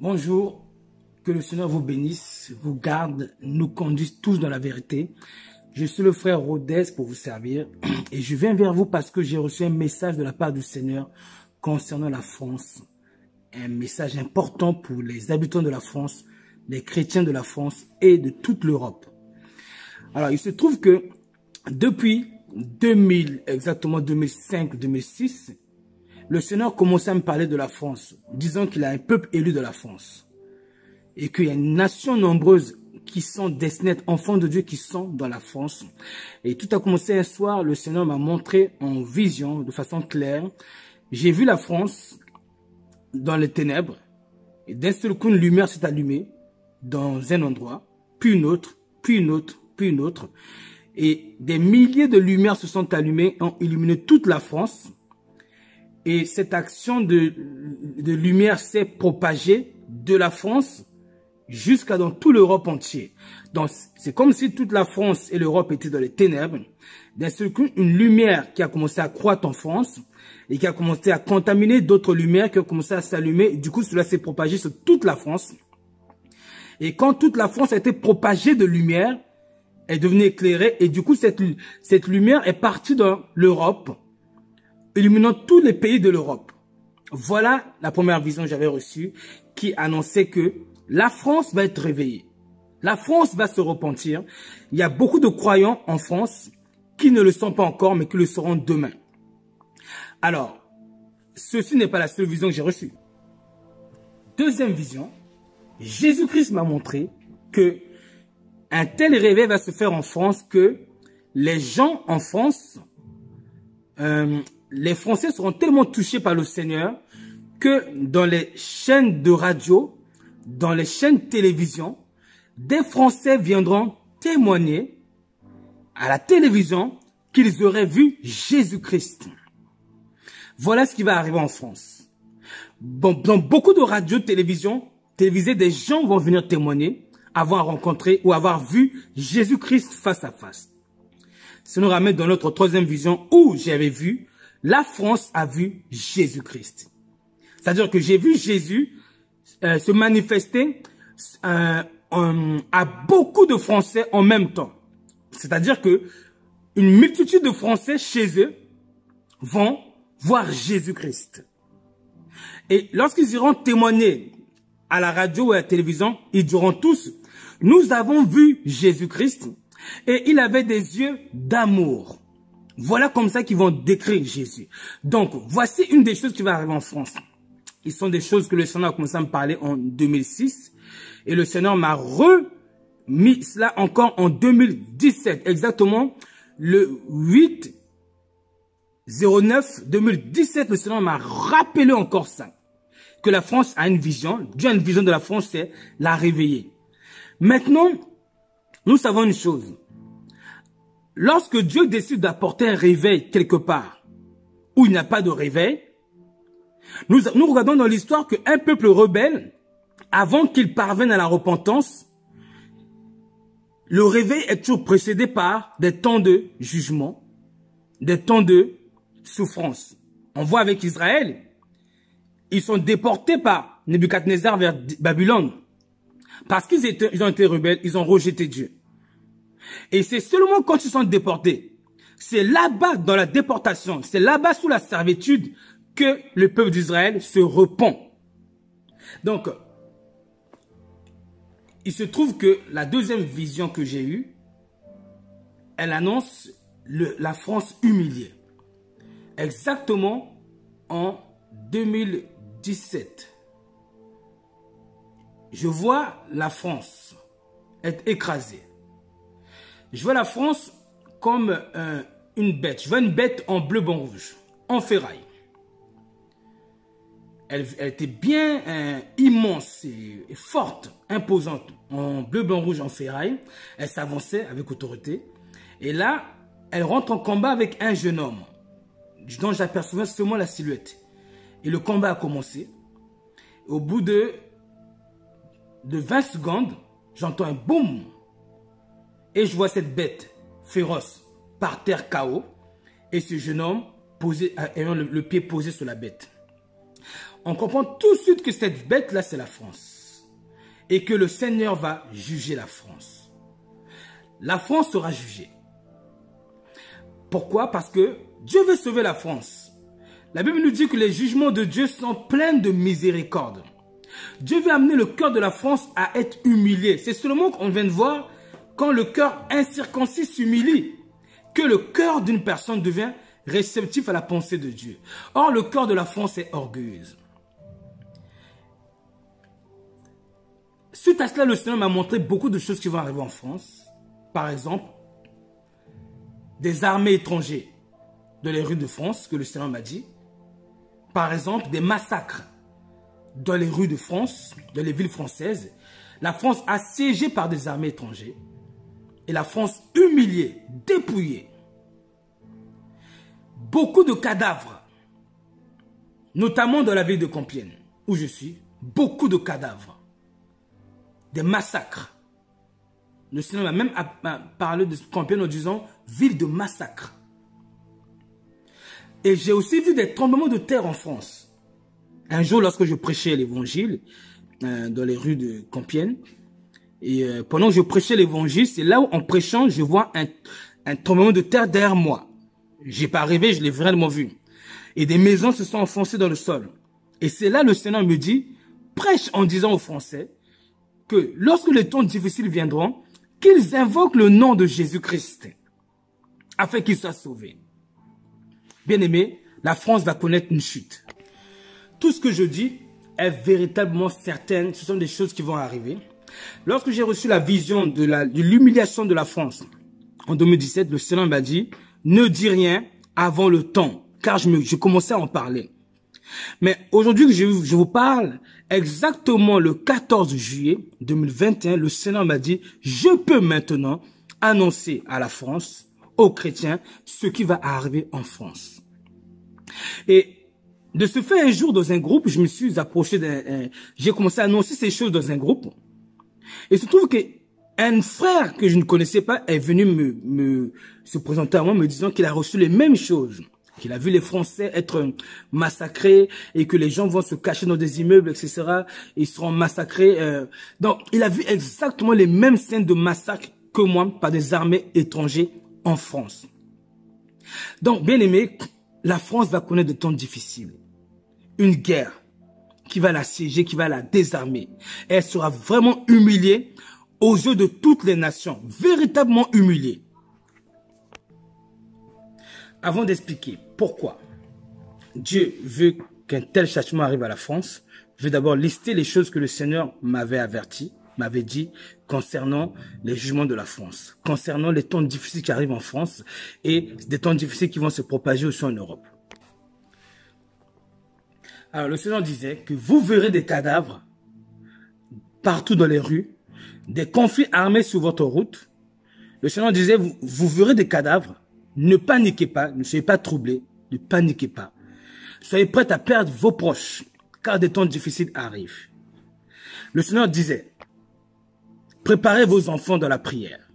Bonjour, que le Seigneur vous bénisse, vous garde, nous conduise tous dans la vérité. Je suis le frère Rodez pour vous servir et je viens vers vous parce que j'ai reçu un message de la part du Seigneur concernant la France. Un message important pour les habitants de la France, les chrétiens de la France et de toute l'Europe. Alors, il se trouve que depuis 2000, exactement 2005-2006, le Seigneur commençait à me parler de la France, disant qu'il a un peuple élu de la France. Et qu'il y a une nation nombreuse qui sont destinées, enfants de Dieu qui sont dans la France. Et tout a commencé un soir, le Seigneur m'a montré en vision, de façon claire. J'ai vu la France dans les ténèbres. Et d'un seul coup, une lumière s'est allumée dans un endroit, puis une autre, puis une autre, puis une autre. Et des milliers de lumières se sont allumées, ont illuminé toute la France. Et cette action de lumière s'est propagée de la France jusqu'à dans toute l'Europe entière. Donc, c'est comme si toute la France et l'Europe étaient dans les ténèbres. D'un seul coup, une lumière qui a commencé à croître en France et qui a commencé à contaminer d'autres lumières qui ont commencé à s'allumer. Du coup, cela s'est propagé sur toute la France. Et quand toute la France a été propagée de lumière, elle est devenue éclairée. Et du coup, cette lumière est partie dans l'Europe, illuminant tous les pays de l'Europe. Voilà la première vision que j'avais reçue qui annonçait que la France va être réveillée. La France va se repentir. Il y a beaucoup de croyants en France qui ne le sont pas encore, mais qui le seront demain. Alors, ceci n'est pas la seule vision que j'ai reçue. Deuxième vision, Jésus-Christ m'a montré que un tel réveil va se faire en France que les gens en France, les Français seront tellement touchés par le Seigneur que dans les chaînes de radio, dans les chaînes de télévision, des Français viendront témoigner à la télévision qu'ils auraient vu Jésus-Christ. Voilà ce qui va arriver en France. Bon, dans beaucoup de radios, télévisions, des gens vont venir témoigner, avoir rencontré ou avoir vu Jésus-Christ face à face. Ça nous ramène dans notre troisième vision où j'avais vu, la France a vu Jésus-Christ. C'est-à-dire que j'ai vu Jésus se manifester à beaucoup de Français en même temps. C'est-à-dire que une multitude de Français chez eux vont voir Jésus-Christ. Et lorsqu'ils iront témoigner à la radio ou à la télévision, ils diront tous, nous avons vu Jésus-Christ et il avait des yeux d'amour. Voilà comme ça qu'ils vont décrire Jésus. Donc, voici une des choses qui va arriver en France. Ils sont des choses que le Seigneur a commencé à me parler en 2006. Et le Seigneur m'a remis cela encore en 2017. Exactement le 8/09/2017, le Seigneur m'a rappelé encore ça. Que la France a une vision. Dieu a une vision de la France, c'est la réveiller. Maintenant, nous savons une chose. Lorsque Dieu décide d'apporter un réveil quelque part, où il n'y a pas de réveil, nous regardons dans l'histoire qu'un peuple rebelle, avant qu'il parvienne à la repentance, le réveil est toujours précédé par des temps de jugement, des temps de souffrance. On voit avec Israël, ils sont déportés par Nebuchadnezzar vers Babylone. Parce qu'ils ont été rebelles, ils ont rejeté Dieu. Et c'est seulement quand ils sont déportés, c'est là-bas dans la déportation, c'est là-bas sous la servitude que le peuple d'Israël se repent. Donc, il se trouve que la deuxième vision que j'ai eue, elle annonce la France humiliée. Exactement en 2017. Je vois la France être écrasée. Je vois la France comme une bête. Je vois une bête en bleu, blanc, rouge, en ferraille. Elle était bien immense et forte, imposante, en bleu, blanc, rouge, en ferraille. Elle s'avançait avec autorité. Et là, elle rentre en combat avec un jeune homme, dont j'apercevais seulement la silhouette. Et le combat a commencé. Au bout de 20 secondes, j'entends un boum. Et je vois cette bête féroce par terre KO. Et ce jeune homme ayant le pied posé sur la bête. on comprend tout de suite que cette bête-là, c'est la France. Et que le Seigneur va juger la France. La France sera jugée. Pourquoi? Parce que Dieu veut sauver la France. La Bible nous dit que les jugements de Dieu sont pleins de miséricorde. Dieu veut amener le cœur de la France à être humilié. C'est seulement qu'on vient de voir quand le cœur incirconcis s'humilie que le cœur d'une personne devient réceptif à la pensée de Dieu. Or, le cœur de la France est orgueilleuse. Suite à cela, le Seigneur m'a montré beaucoup de choses qui vont arriver en France. Par exemple, des armées étrangères dans les rues de France, que le Seigneur m'a dit. Par exemple, des massacres dans les rues de France, dans les villes françaises. La France assiégée par des armées étrangères. Et la France humiliée, dépouillée. Beaucoup de cadavres, notamment dans la ville de Compiègne, où je suis. Beaucoup de cadavres. Des massacres. Le Seigneur m'a même parlé de Compiègne en disant ville de massacre. Et j'ai aussi vu des tremblements de terre en France. Un jour, lorsque je prêchais l'évangile dans les rues de Compiègne, et pendant que je prêchais l'évangile, c'est là où en prêchant, je vois un tremblement de terre derrière moi. J'ai pas rêvé, je l'ai vraiment vu. Et des maisons se sont enfoncées dans le sol. Et c'est là le Seigneur me dit, prêche en disant aux Français que lorsque les temps difficiles viendront, qu'ils invoquent le nom de Jésus-Christ afin qu'ils soient sauvés. Bien-aimés, la France va connaître une chute. Tout ce que je dis est véritablement certain. Ce sont des choses qui vont arriver. Lorsque j'ai reçu la vision de l'humiliation de la France en 2017, le Seigneur m'a dit, ne dis rien avant le temps, car je commençais à en parler. Mais aujourd'hui que je vous parle, exactement le 14 juillet 2021, le Seigneur m'a dit, je peux maintenant annoncer à la France, aux chrétiens, ce qui va arriver en France. Et de ce fait, un jour, dans un groupe, je me suis approché j'ai commencé à annoncer ces choses dans un groupe. Et il se trouve qu'un frère que je ne connaissais pas est venu se présenter à moi, me disant qu'il a reçu les mêmes choses. Qu'il a vu les Français être massacrés et que les gens vont se cacher dans des immeubles, etc. Et ils seront massacrés. Donc, il a vu exactement les mêmes scènes de massacre que moi par des armées étrangères en France. Donc, bien aimé, la France va connaître de temps difficiles. Une guerre qui va l'assiéger, qui va la désarmer. Et elle sera vraiment humiliée aux yeux de toutes les nations. Véritablement humiliée. Avant d'expliquer pourquoi Dieu veut qu'un tel châtiment arrive à la France, je vais d'abord lister les choses que le Seigneur m'avait averti, m'avait dit concernant les jugements de la France, concernant les temps difficiles qui arrivent en France et des temps difficiles qui vont se propager aussi en Europe. Alors le Seigneur disait que vous verrez des cadavres partout dans les rues, des conflits armés sur votre route. Le Seigneur disait, vous verrez des cadavres. Ne paniquez pas, ne soyez pas troublés, ne paniquez pas. Soyez prêts à perdre vos proches, car des temps difficiles arrivent. Le Seigneur disait, préparez vos enfants dans la prière.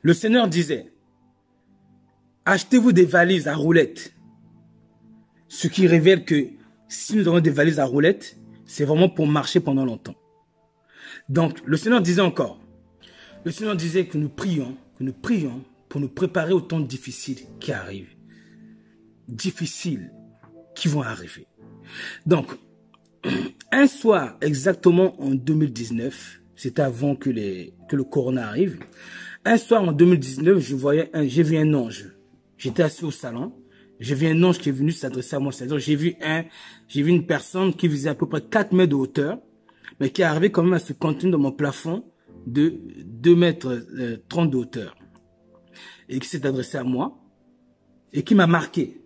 Le Seigneur disait, achetez-vous des valises à roulettes. Ce qui révèle que si nous avons des valises à roulettes, c'est vraiment pour marcher pendant longtemps. Donc, le Seigneur disait encore, le Seigneur disait que nous prions pour nous préparer aux temps difficiles qui arrivent. Difficiles qui vont arriver. Donc, un soir, exactement en 2019, c'était avant que le corona arrive, un soir en 2019, j'ai vu un ange. J'étais assis au salon, j'ai vu un ange qui est venu s'adresser à moi. C'est-à-dire, j'ai vu une personne qui faisait à peu près 4 mètres de hauteur, mais qui est arrivé quand même à se contenir dans mon plafond de 2 mètres 30 de hauteur. Et qui s'est adressé à moi et qui m'a marqué.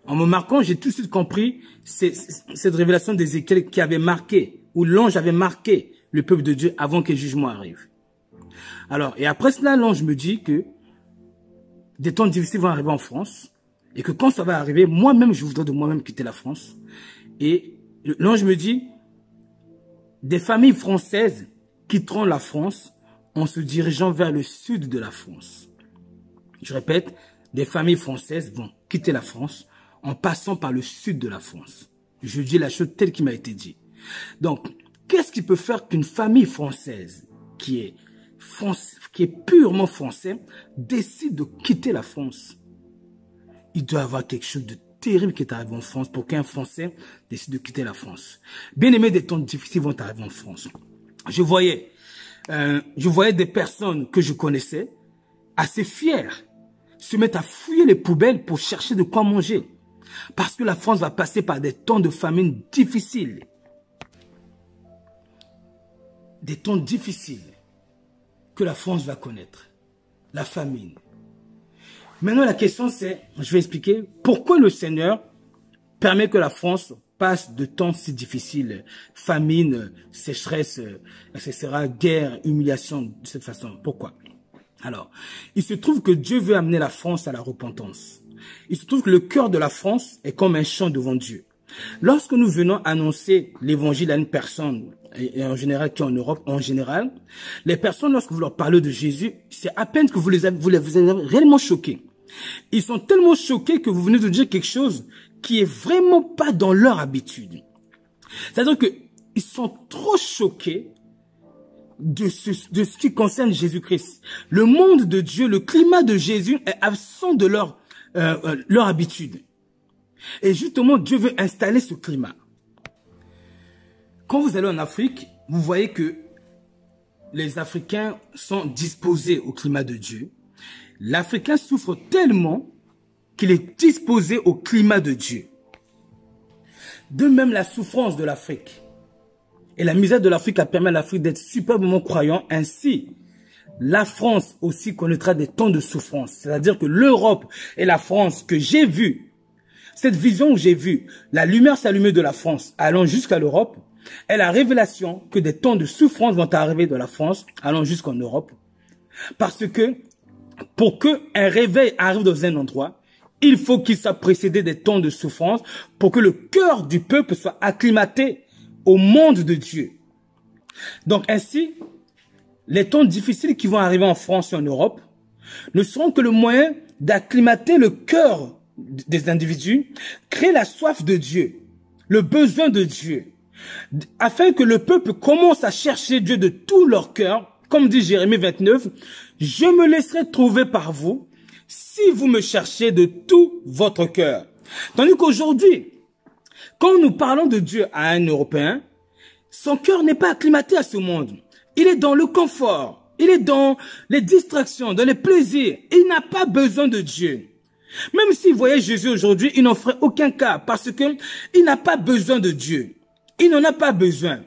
En me marquant, j'ai tout de suite compris cette révélation d'Ézéchiel qui avait marqué, où l'ange avait marqué le peuple de Dieu avant que le jugement arrive. Alors, et après cela, l'ange me dit que des temps difficiles vont arriver en France et que quand ça va arriver, moi-même, je voudrais de moi-même quitter la France. Et l'ange me dit, des familles françaises quitteront la France en se dirigeant vers le sud de la France. Je répète, des familles françaises vont quitter la France en passant par le sud de la France. Je dis la chose telle qu'il m'a été dit. Donc, qu'est-ce qui peut faire qu'une famille française qui est purement française décide de quitter la France? Il doit y avoir quelque chose de terrible qui est arrivé en France pour qu'un Français décide de quitter la France. Bien aimé, des temps difficiles vont arriver en France. Je voyais des personnes que je connaissais assez fières se mettre à fouiller les poubelles pour chercher de quoi manger. Parce que la France va passer par des temps de famine difficiles. Des temps difficiles que la France va connaître. La famine. Maintenant, la question c'est, je vais expliquer, pourquoi le Seigneur permet que la France passe de temps si difficiles, famine, sécheresse, etc., guerre, humiliation, de cette façon. Pourquoi? Alors, il se trouve que Dieu veut amener la France à la repentance. Il se trouve que le cœur de la France est comme un champ devant Dieu. Lorsque nous venons annoncer l'évangile à une personne, et en général qui est en Europe, en général, les personnes, lorsque vous leur parlez de Jésus, c'est à peine que vous les avez réellement choqués. Ils sont tellement choqués que vous venez de dire quelque chose qui est vraiment pas dans leur habitude. C'est-à-dire qu'ils sont trop choqués de ce qui concerne Jésus-Christ. Le monde de Dieu, le climat de Jésus est absent de leur habitude. Et justement, Dieu veut installer ce climat. Quand vous allez en Afrique, vous voyez que les Africains sont disposés au climat de Dieu. L'Africain souffre tellement qu'il est disposé au climat de Dieu. De même, la souffrance de l'Afrique et la misère de l'Afrique a permis à l'Afrique d'être superbement croyant. Ainsi, la France aussi connaîtra des temps de souffrance. C'est-à-dire que l'Europe et la France que j'ai vue, cette vision où j'ai vu la lumière s'allumer de la France allant jusqu'à l'Europe, est la révélation que des temps de souffrance vont arriver de la France allant jusqu'en Europe. Parce que pour qu'un réveil arrive dans un endroit, il faut qu'il soit précédé des temps de souffrance pour que le cœur du peuple soit acclimaté au monde de Dieu. Donc ainsi, les temps difficiles qui vont arriver en France et en Europe ne seront que le moyen d'acclimater le cœur des individus, créer la soif de Dieu, le besoin de Dieu, afin que le peuple commence à chercher Dieu de tout leur cœur. Comme dit Jérémie 29, « Je me laisserai trouver par vous si vous me cherchez de tout votre cœur. » Tandis qu'aujourd'hui, quand nous parlons de Dieu à un Européen, son cœur n'est pas acclimaté à ce monde. Il est dans le confort, il est dans les distractions, dans les plaisirs. Il n'a pas besoin de Dieu. Même s'il voyait Jésus aujourd'hui, il n'en ferait aucun cas parce que il n'a pas besoin de Dieu. Il n'en a pas besoin.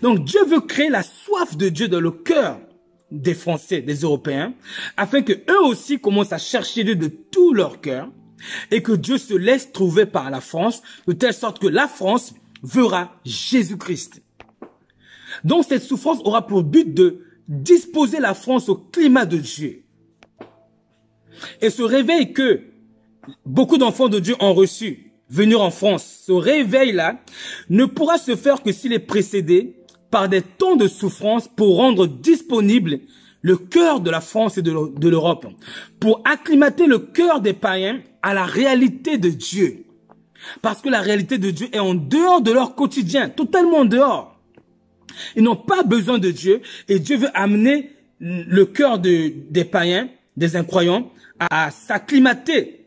Donc Dieu veut créer la soif de Dieu dans le cœur des Français, des Européens, afin que eux aussi commencent à chercher Dieu de tout leur cœur et que Dieu se laisse trouver par la France, de telle sorte que la France verra Jésus-Christ. Donc cette souffrance aura pour but de disposer la France au climat de Dieu. Et ce réveil que beaucoup d'enfants de Dieu ont reçu, venir en France, ce réveil-là ne pourra se faire que s'il est précédé par des temps de souffrance pour rendre disponible le cœur de la France et de l'Europe, pour acclimater le cœur des païens à la réalité de Dieu. Parce que la réalité de Dieu est en dehors de leur quotidien, totalement en dehors. Ils n'ont pas besoin de Dieu et Dieu veut amener le cœur des païens, des incroyants, à s'acclimater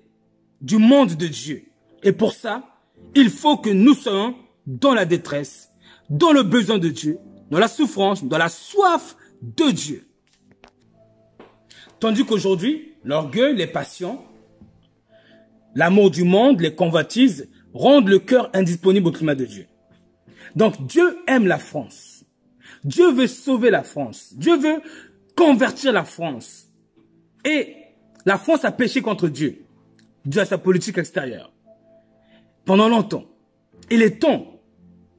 du monde de Dieu. Et pour ça, il faut que nous soyons dans la détresse, dans le besoin de Dieu, dans la souffrance, dans la soif de Dieu. Tandis qu'aujourd'hui, l'orgueil, les passions, l'amour du monde, les convoitises rendent le cœur indisponible au climat de Dieu. Donc Dieu aime la France. Dieu veut sauver la France. Dieu veut convertir la France. Et la France a péché contre Dieu, dû à sa politique extérieure. Pendant longtemps, il est temps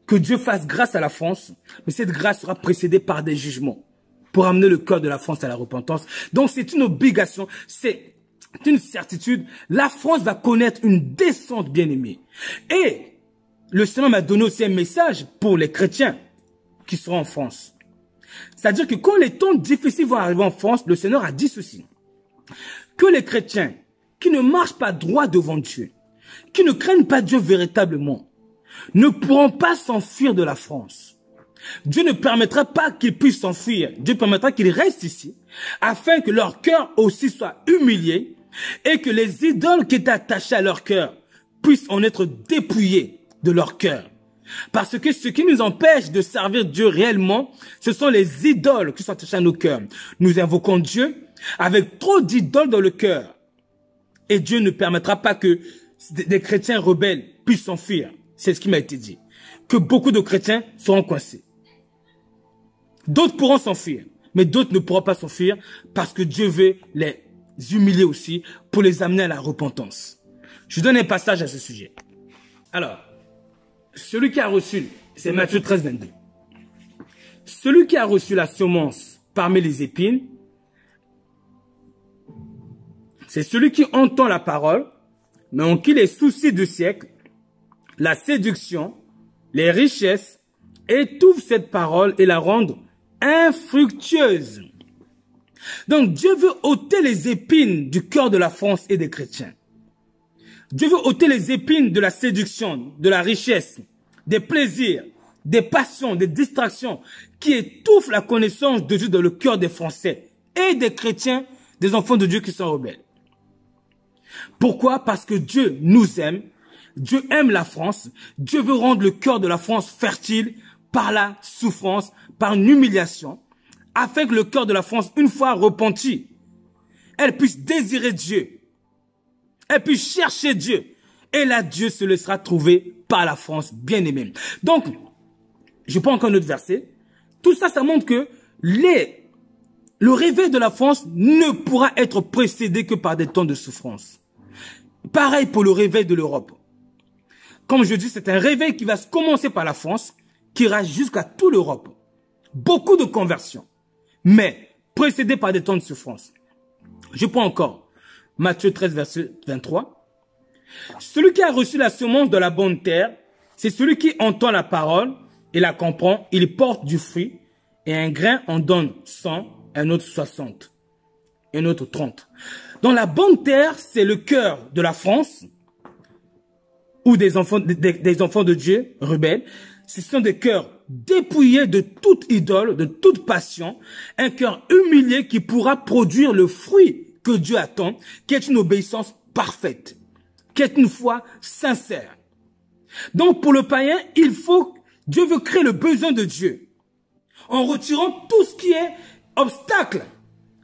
que Dieu fasse grâce à la France, mais cette grâce sera précédée par des jugements pour amener le cœur de la France à la repentance. Donc c'est une obligation, c'est une certitude. La France va connaître une descente bien-aimée. Et le Seigneur m'a donné aussi un message pour les chrétiens qui seront en France. C'est-à-dire que quand les temps difficiles vont arriver en France, le Seigneur a dit ceci. Que les chrétiens qui ne marchent pas droit devant Dieu, qui ne craignent pas Dieu véritablement, ne pourront pas s'enfuir de la France. Dieu ne permettra pas qu'ils puissent s'enfuir. Dieu permettra qu'ils restent ici, afin que leur cœur aussi soit humilié et que les idoles qui étaient attachées à leur cœur puissent en être dépouillées de leur cœur. Parce que ce qui nous empêche de servir Dieu réellement, ce sont les idoles qui sont attachées à nos cœurs. Nous invoquons Dieu avec trop d'idoles dans le cœur. Et Dieu ne permettra pas que des chrétiens rebelles puissent s'enfuir. C'est ce qui m'a été dit. Que beaucoup de chrétiens seront coincés. D'autres pourront s'enfuir, mais d'autres ne pourront pas s'enfuir parce que Dieu veut les humilier aussi pour les amener à la repentance. Je donne un passage à ce sujet. Alors, celui qui a reçu, c'est Matthieu 13, 22. Celui qui a reçu la semence parmi les épines, c'est celui qui entend la parole, mais en qui les soucis du siècle, la séduction, les richesses, étouffent cette parole et la rendent infructueuse. Donc Dieu veut ôter les épines du cœur de la France et des chrétiens. Dieu veut ôter les épines de la séduction, de la richesse, des plaisirs, des passions, des distractions qui étouffent la connaissance de Dieu dans le cœur des Français et des chrétiens, des enfants de Dieu qui sont rebelles. Pourquoi? Parce que Dieu nous aime, Dieu aime la France, Dieu veut rendre le cœur de la France fertile par la souffrance, par une humiliation, afin que le cœur de la France, une fois repenti, elle puisse désirer Dieu, elle puisse chercher Dieu, et là Dieu se laissera trouver par la France bien-aimée. Donc, je prends encore un autre verset, tout ça, ça montre que le réveil de la France ne pourra être précédé que par des temps de souffrance. Pareil pour le réveil de l'Europe. Comme je dis, c'est un réveil qui va commencer par la France, qui ira jusqu'à toute l'Europe. Beaucoup de conversions, mais précédé par des temps de souffrance. Je prends encore Matthieu 13, verset 23. Celui qui a reçu la semence de la bonne terre, c'est celui qui entend la parole et la comprend, il porte du fruit, et un grain en donne 100, un autre 60, un autre 30. Dans la bonne terre, c'est le cœur de la France, ou des enfants de Dieu rebelles. Ce sont des cœurs dépouillés de toute idole, de toute passion, un cœur humilié qui pourra produire le fruit que Dieu attend, qui est une obéissance parfaite, qui est une foi sincère. Donc pour le païen, Dieu veut créer le besoin de Dieu, en retirant tout ce qui est obstacle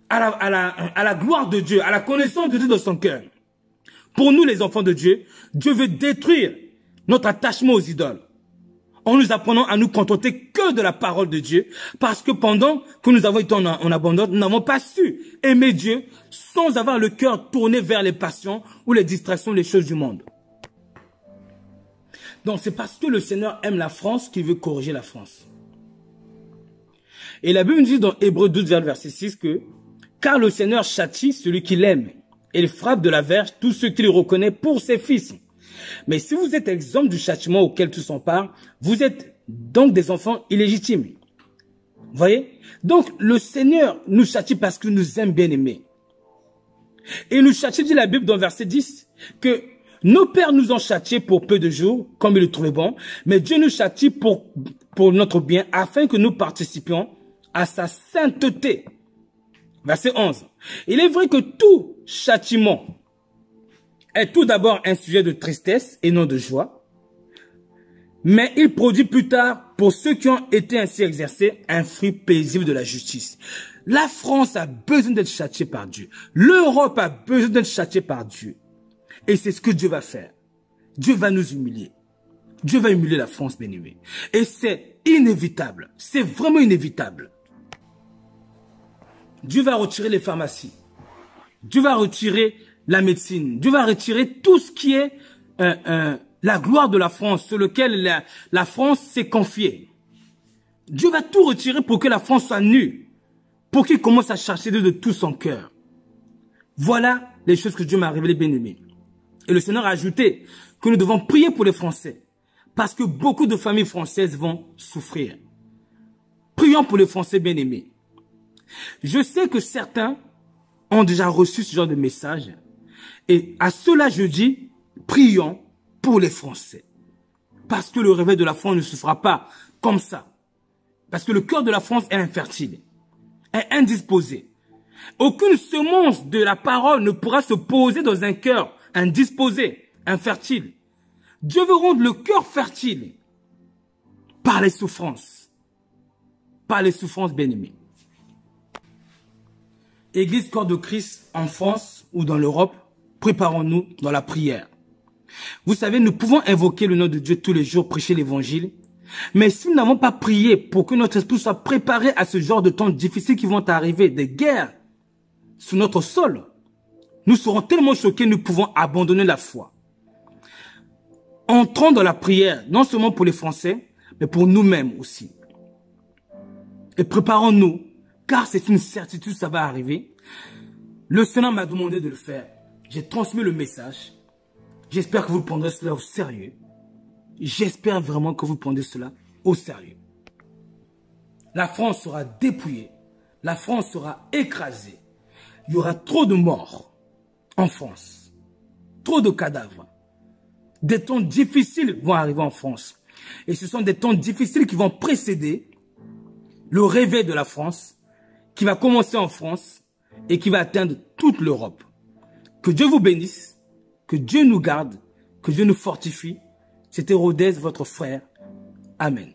à la gloire de Dieu, à la connaissance de Dieu dans son cœur. Pour nous les enfants de Dieu, Dieu veut détruire notre attachement aux idoles, en nous apprenant à nous contenter que de la parole de Dieu, parce que pendant que nous avons été en abandon, nous n'avons pas su aimer Dieu sans avoir le cœur tourné vers les passions ou les distractions, les choses du monde. Donc c'est parce que le Seigneur aime la France qu'il veut corriger la France. Et la Bible dit dans Hébreux 12, verset 6 que « Car le Seigneur châtie celui qui l'aime, et il frappe de la verge tous ceux qu'il reconnaît pour ses fils. » Mais si vous êtes exempt du châtiment auquel tous s'emparent, vous êtes donc des enfants illégitimes. Vous voyez? Donc le Seigneur nous châtie parce qu'il nous aime bien aimés. Et il nous châtie, dit la Bible dans verset 10, que nos pères nous ont châtiés pour peu de jours, comme ils le trouvaient bon, mais Dieu nous châtie pour notre bien, afin que nous participions à sa sainteté. Verset 11. Il est vrai que tout châtiment est tout d'abord un sujet de tristesse et non de joie, mais il produit plus tard, pour ceux qui ont été ainsi exercés, un fruit paisible de la justice. La France a besoin d'être châtiée par Dieu. L'Europe a besoin d'être châtiée par Dieu. Et c'est ce que Dieu va faire. Dieu va nous humilier. Dieu va humilier la France, bien-aimée. Et c'est inévitable. C'est vraiment inévitable. Dieu va retirer les pharmacies. Dieu va retirer la médecine. Dieu va retirer tout ce qui est la gloire de la France, sur lequel la France s'est confiée. Dieu va tout retirer pour que la France soit nue, pour qu'il commence à chercher Dieu de tout son cœur. Voilà les choses que Dieu m'a révélées, bien-aimés. Et le Seigneur a ajouté que nous devons prier pour les Français, parce que beaucoup de familles françaises vont souffrir. Prions pour les Français, bien-aimés. Je sais que certains ont déjà reçu ce genre de message. Et à cela, je dis, prions pour les Français. Parce que le réveil de la France ne se fera pas comme ça. Parce que le cœur de la France est infertile, est indisposé. Aucune semence de la parole ne pourra se poser dans un cœur indisposé, infertile. Dieu veut rendre le cœur fertile par les souffrances. Par les souffrances, bien-aimés. Église Corps de Christ en France ou dans l'Europe, préparons-nous dans la prière. Vous savez, nous pouvons invoquer le nom de Dieu tous les jours, prêcher l'évangile. Mais si nous n'avons pas prié pour que notre esprit soit préparé à ce genre de temps difficiles qui vont arriver, des guerres sur notre sol, nous serons tellement choqués, nous pouvons abandonner la foi. Entrons dans la prière, non seulement pour les Français, mais pour nous-mêmes aussi. Et préparons-nous, car c'est une certitude, ça va arriver. Le Seigneur m'a demandé de le faire. J'ai transmis le message. J'espère que vous prendrez cela au sérieux. J'espère vraiment que vous prendrez cela au sérieux. La France sera dépouillée. La France sera écrasée. Il y aura trop de morts en France. Trop de cadavres. Des temps difficiles vont arriver en France. Et ce sont des temps difficiles qui vont précéder le réveil de la France, qui va commencer en France et qui va atteindre toute l'Europe. Que Dieu vous bénisse, que Dieu nous garde, que Dieu nous fortifie. C'était Rodez, votre frère. Amen.